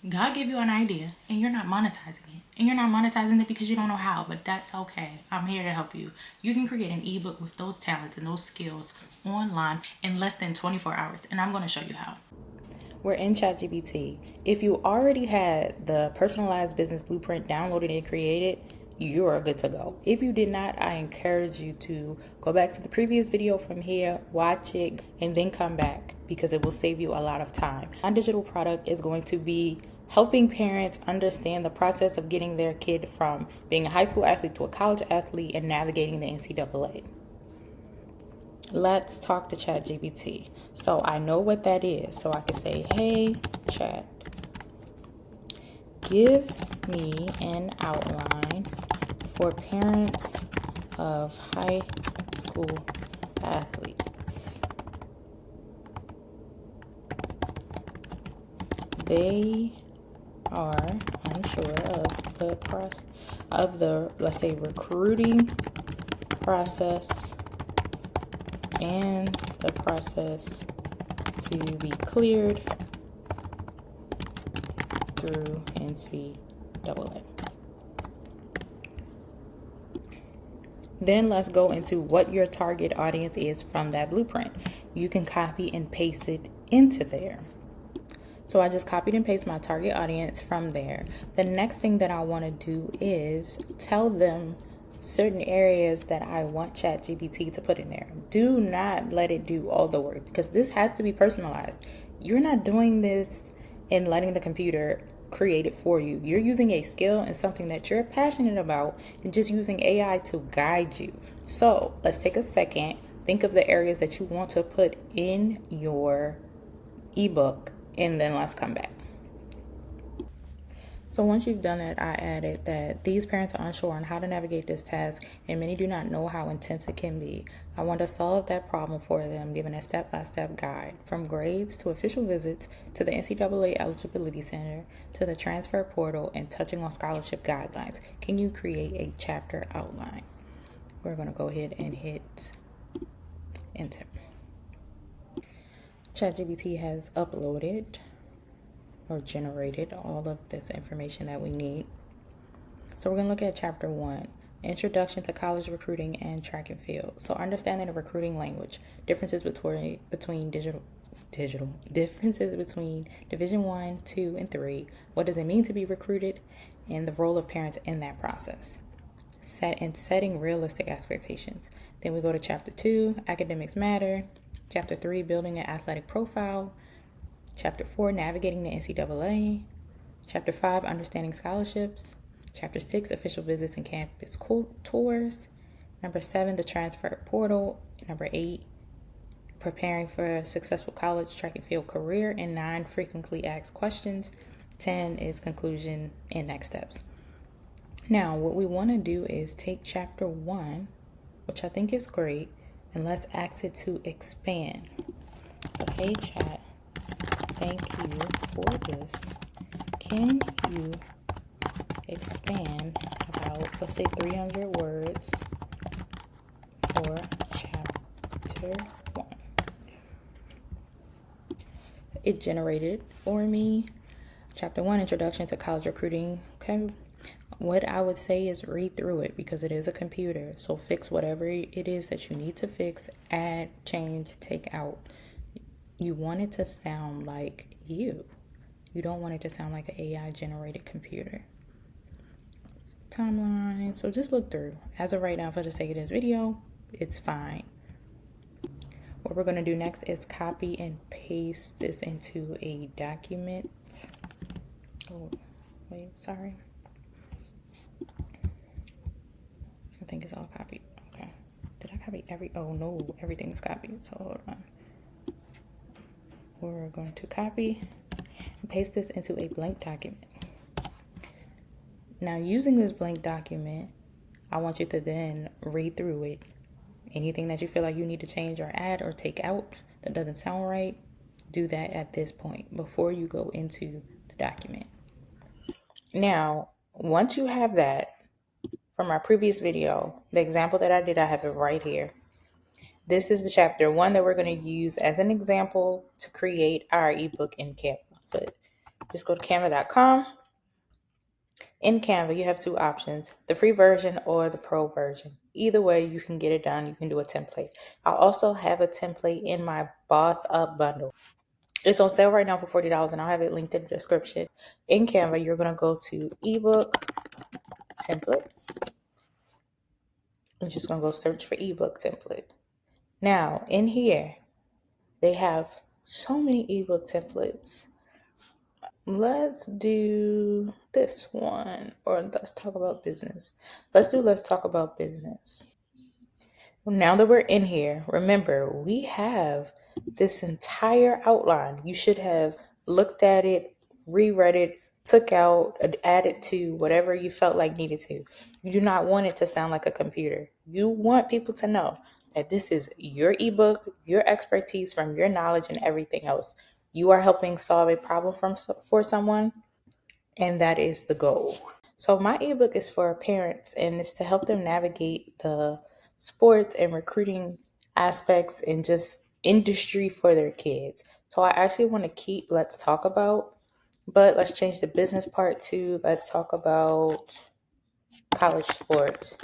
God gave you an idea and you're not monetizing it. And you're not monetizing it because you don't know how, but that's okay. I'm here to help you. You can create an ebook with those talents and those skills online in less than 24 hours. And I'm going to show you how. We're in Chatgpt. If you already had the personalized business blueprint downloaded and created, you are good to go. If you did not, I encourage you to go back to the previous video from here, watch it, and then come back because it will save you a lot of time. My digital product is going to be helping parents understand the process of getting their kid from being a high school athlete to a college athlete and navigating the NCAA. Let's talk to ChatGPT. So I know what that is. So I can say, hey, Chat, give me an outline for parents of high school athletes. They are unsure of the process of the, let's say, recruiting process and the process to be cleared through NCAA. Then let's go into what your target audience is from that blueprint. You can copy and paste it into there. So I just copied and pasted my target audience from there. The next thing that I want to do is tell them certain areas that I want ChatGPT to put in there. Do not let it do all the work because this has to be personalized. You're not doing this and letting the computer create it for you. You're using a skill and something that you're passionate about and just using AI to guide you. So let's take a second. Think of the areas that you want to put in your ebook and then let's come back. So once you've done it, I added that these parents are unsure on how to navigate this task and many do not know how intense it can be. I want to solve that problem for them, giving a step-by-step guide from grades to official visits to the NCAA Eligibility Center to the transfer portal and touching on scholarship guidelines. Can you create a chapter outline? We're going to go ahead and hit enter. ChatGPT has uploaded or generated all of this information that we need. So we're going to look at chapter 1, Introduction to College Recruiting and Track and Field. So understanding the recruiting language, differences between differences between Division 1, 2, and 3. What does it mean to be recruited and the role of parents in that process. Setting realistic expectations. Then we go to chapter 2, Academics Matter. Chapter 3, Building an Athletic Profile. Chapter 4, Navigating the NCAA. Chapter 5, Understanding Scholarships. Chapter 6, Official Visits and Campus Tours. Number 7, the Transfer Portal. Number 8, Preparing for a Successful College, Track and Field Career. And 9, Frequently Asked Questions. 10 is Conclusion and Next Steps. Now, what we want to do is take chapter 1, which I think is great, and let's ask it to expand. So, hey, chat, thank you for this. Can you expand about, let's say, 300 words for chapter 1? It generated for me chapter 1, Introduction to College Recruiting. Okay. What I would say is read through it because it is a computer. So fix whatever it is that you need to fix, add, change, take out. You want it to sound like you. You don't want it to sound like an AI generated computer. Timeline. So just look through. As of right now, for the sake of this video, it's fine. What we're going to do next is copy and paste this into a document. Oh, wait, sorry. I think it's all copied. Okay. Did I copy oh no, everything's copied. So hold on. We're going to copy and paste this into a blank document. Now using this blank document, I want you to then read through it. Anything that you feel like you need to change or add or take out that doesn't sound right, do that at this point before you go into the document. Now, once you have that, from our previous video, the example that I did, I have it right here. This is the chapter 1 that we're going to use as an example to create our ebook in Canva. But Just go to canva.com. In Canva, you have two options, the free version or the pro version. Either way, you can get it done. You can do a template. I also have a template in my Boss Up bundle. It's on sale right now for $40, and I'll have it linked in the description. In Canva, you're going to go to eBook template. I'm just going to go search for eBook template. Now, in here, they have so many eBook templates. Let's do this one, or let's talk about business. Let's talk about business. Now that we're in here, remember, we have this entire outline. You should have looked at it, reread it, took out, added to whatever you felt like needed to. You do not want it to sound like a computer. You want people to know that this is your ebook, your expertise from your knowledge and everything else. You are helping solve a problem for someone, and that is the goal. So my ebook is for parents, and it's to help them navigate the sports and recruiting aspects and just industry for their kids. So I actually want to keep let's talk about, but let's change the business part to let's talk about college sports.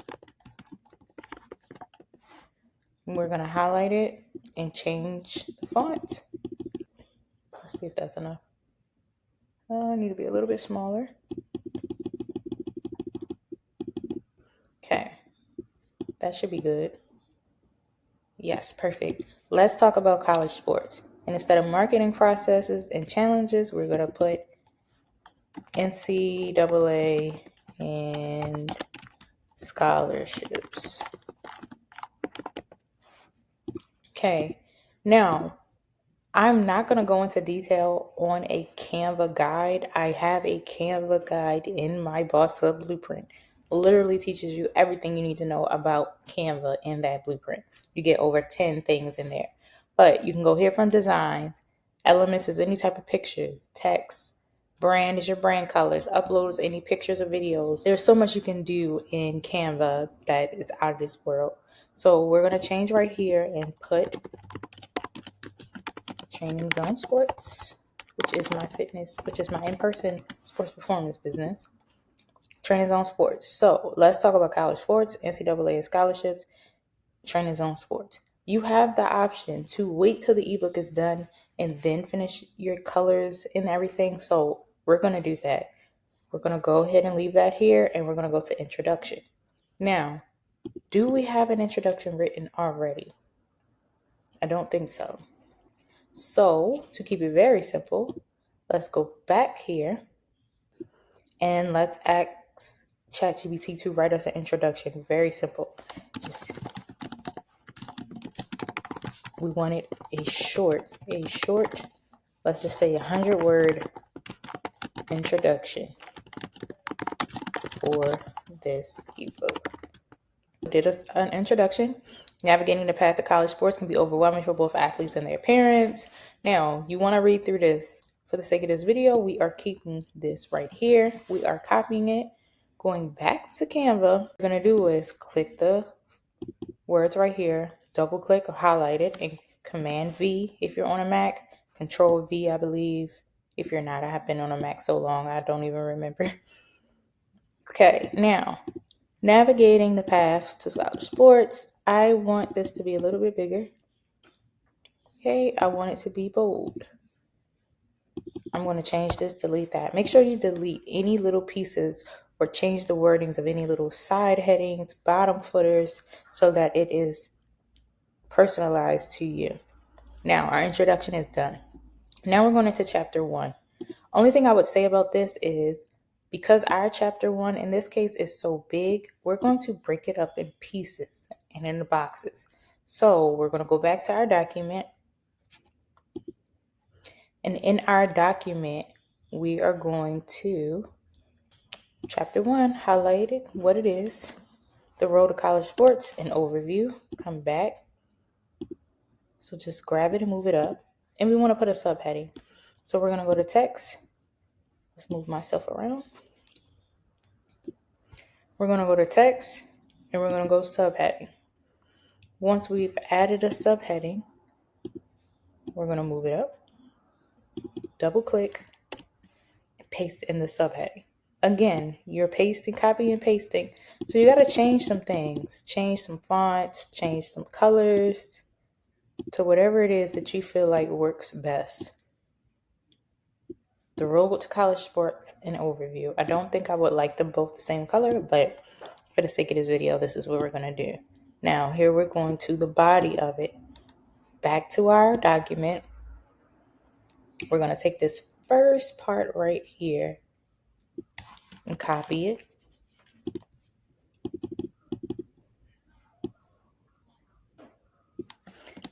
And we're going to highlight it and change the font. Let's see if that's enough. I need to be a little bit smaller. Okay, that should be good. Yes, perfect. Let's talk about college sports. And instead of marketing processes and challenges, we're going to put NCAA and scholarships. Okay, now I'm not going to go into detail on a Canva guide. I have a Canva guide in my Boss Hub blueprint. Literally teaches you everything you need to know about Canva in that blueprint. You get over 10 things in there. But you can go here from designs. Elements is any type of pictures, text. Brand is your brand colors. Uploads any pictures or videos. There's so much you can do in Canva that is out of this world. So we're going to change right here and put Training Zone Sports, which is my in-person sports performance business. Training Zone Sports. So let's talk about college sports, NCAA and scholarships, Training Zone Sports. You have the option to wait till the ebook is done and then finish your colors and everything. So we're going to do that. We're going to go ahead and leave that here, and we're going to go to introduction. Now, do we have an introduction written already? I don't think so. So, to keep it very simple, let's go back here and let's ask Chatgpt to write us an introduction. Very simple. We want it a short, let's just say 100-word introduction for this ebook. Did us an introduction. Navigating the path to college sports can be overwhelming for both athletes and their parents. Now, you want to read through this. For the sake of this video, we are keeping this right here. We are copying it, going back to Canva. What we're going to do is click the words right here, double click or highlight it, and Command V if you're on a Mac, Control V, I believe. If you're not, I have been on a Mac so long, I don't even remember. Okay, now navigating the path to college sports. I want this to be a little bit bigger. Okay, I want it to be bold. I'm going to change this, delete that. Make sure you delete any little pieces or change the wordings of any little side headings, bottom footers, so that it is personalized to you. Now, our introduction is done. Now we're going into chapter 1. Only thing I would say about this is because our chapter 1 in this case is so big, we're going to break it up in pieces and in the boxes. So we're going to go back to our document. And in our document, we are going to chapter 1, highlight it, what it is, the road to college sports, an overview, come back. So just grab it and move it up. And we want to put a subheading. So we're going to go to text. Let's move myself around. We're going to go to text and we're going to go subheading. Once we've added a subheading, we're going to move it up, double click, paste in the subheading. Again, you're pasting, copy and pasting. So you got to change some things, change some fonts, change some colors to whatever it is that you feel like works best. The road to college sports and overview. I don't think I would like them both the same color, but for the sake of this video, this is what we're going to do. Now, here we're going to the body of it. Back to our document. We're going to take this first part right here and copy it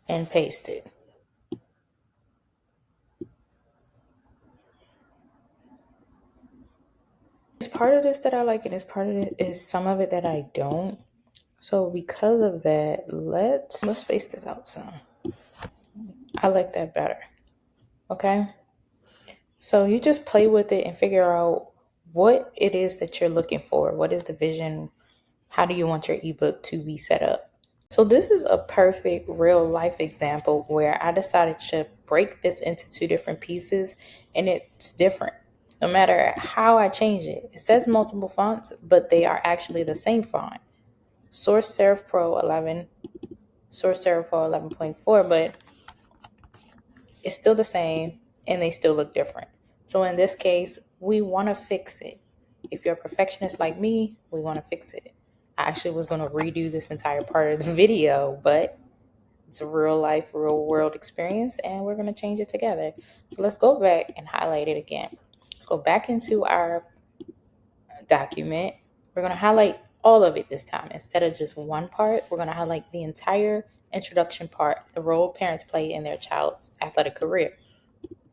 and paste it. It's part of this that I like, and it's part of it is some of it that I don't. So because of that, let's space this out some. I like that better. Okay. So you just play with it and figure out what it is that you're looking for. What is the vision? How do you want your ebook to be set up? So this is a perfect real life example where I decided to break this into two different pieces, and it's different. No matter how I change it, it says multiple fonts, but they are actually the same font. Source Serif Pro 11, Source Serif Pro 11.4, but it's still the same and they still look different. So in this case, we want to fix it. If you're a perfectionist like me, we want to fix it. I actually was going to redo this entire part of the video, but it's a real life, real world experience, and we're going to change it together. So let's go back and highlight it again. Let's go back into our document. We're going to highlight all of it this time. Instead of just one part, we're going to highlight the entire introduction part, the role parents play in their child's athletic career.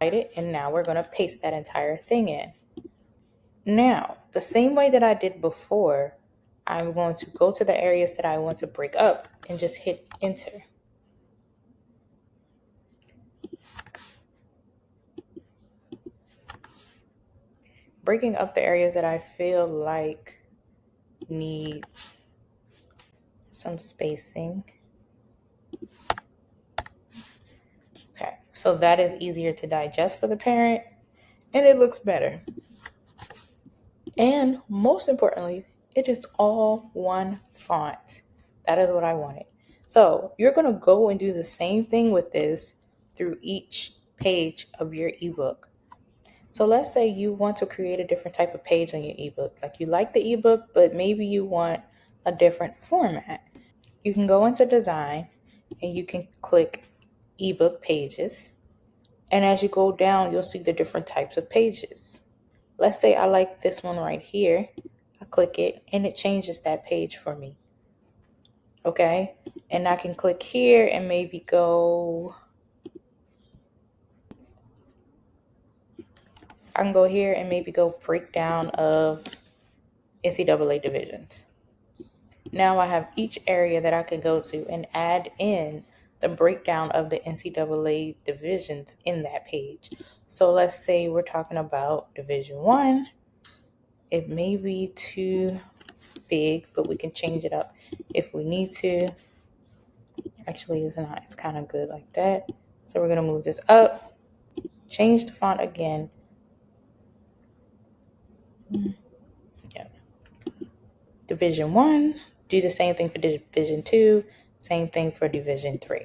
And now we're going to paste that entire thing in. Now, the same way that I did before, I'm going to go to the areas that I want to break up and just hit enter. Breaking up the areas that I feel like need some spacing. Okay, so that is easier to digest for the parent and it looks better. And most importantly, it is all one font. That is what I wanted. So you're going to go and do the same thing with this through each page of your ebook. So let's say you want to create a different type of page on your ebook. Like you like the ebook, but maybe you want a different format. You can go into design and you can click ebook pages. And as you go down, you'll see the different types of pages. Let's say I like this one right here. I click it and it changes that page for me. Okay. And I can click here and maybe go. I can go here and maybe go breakdown of NCAA divisions. Now I have each area that I could go to and add in the breakdown of the NCAA divisions in that page. So let's say we're talking about Division 1. It may be too big, but we can change it up if we need to. Actually, it's not. It's kind of good like that. So we're going to move this up, change the font again. Yeah. Division 1, do the same thing for Division 2, same thing for Division 3.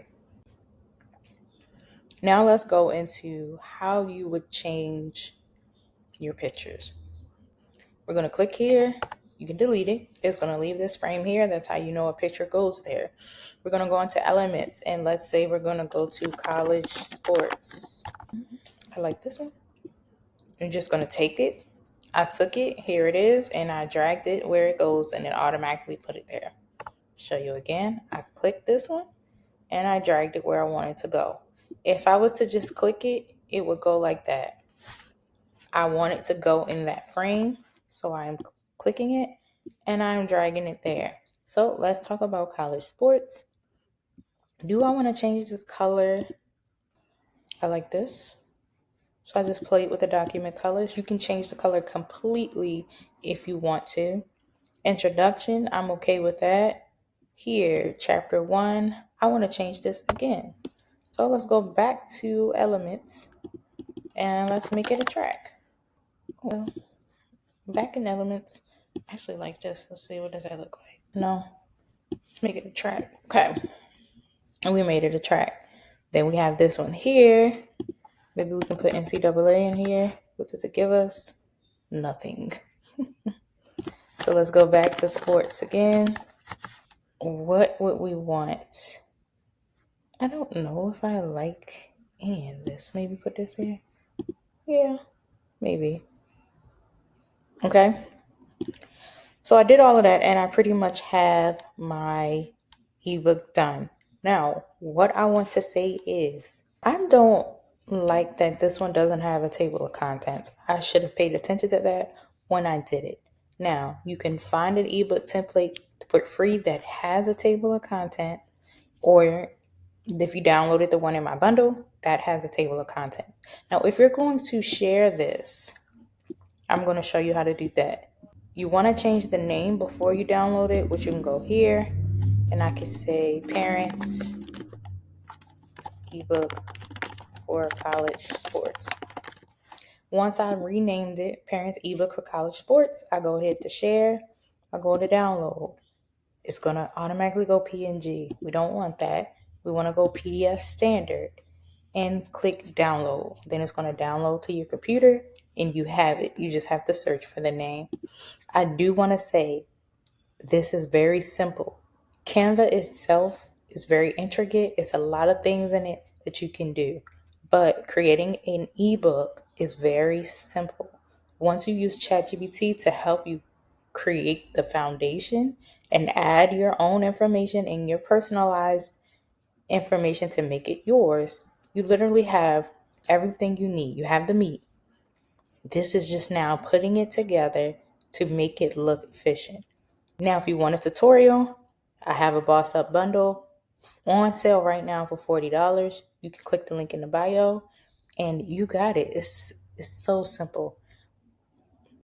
Now let's go into how you would change your pictures. We're going to click here. You can delete it. It's going to leave this frame here. That's how you know a picture goes there. We're going to go into elements, and let's say we're going to go to college sports. I like this one. I'm just going to take it. I took it. Here it is, and I dragged it where it goes, and it automatically put it there. Show you again. I clicked this one, and I dragged it where I wanted to go. If I was to just click it, it would go like that. I want it to go in that frame, so I'm clicking it and I'm dragging it there. So let's talk about college sports. Do I want to change this color? I like this. So I just played with the document colors. You can change the color completely if you want to. Introduction, I'm okay with that. Here, chapter 1, I want to change this again. So let's go back to elements and let's make it a track. Well, back in Elements, actually like this. Let's see, what does that look like? No, let's make it a track. Okay, and we made it a track. Then we have this one here. Maybe we can put NCAA in here. What does it give us? Nothing. So let's go back to sports again. What would we want? I don't know if I like any of this. Maybe put this here. Yeah, maybe. Okay. So I did all of that and I pretty much have my ebook done. Now, what I want to say is I don't like that this one doesn't have a table of contents. I should have paid attention to that when I did it. Now, you can find an ebook template for free that has a table of content, or if you downloaded the one in my bundle, that has a table of content. Now, if you're going to share this, I'm going to show you how to do that. You want to change the name before you download it, which you can go here and I can say Parents ebook for college sports. Once I renamed it Parents ebook for college sports, I go ahead to share. I go to download. It's going to automatically go PNG. We don't want that. We want to go PDF standard and click download. Then it's going to download to your computer and you have it. You just have to search for the name. I do want to say this is very simple. Canva itself is very intricate. It's a lot of things in it that you can do. But creating an ebook is very simple. Once you use Chatgpt to help you create the foundation and add your own information and your personalized information to make it yours, you literally have everything you need. You have the meat. This is just now putting it together to make it look efficient. Now, if you want a tutorial, I have a Boss Up bundle on sale right now for $40. You can click the link in the bio and you got it. It's so simple.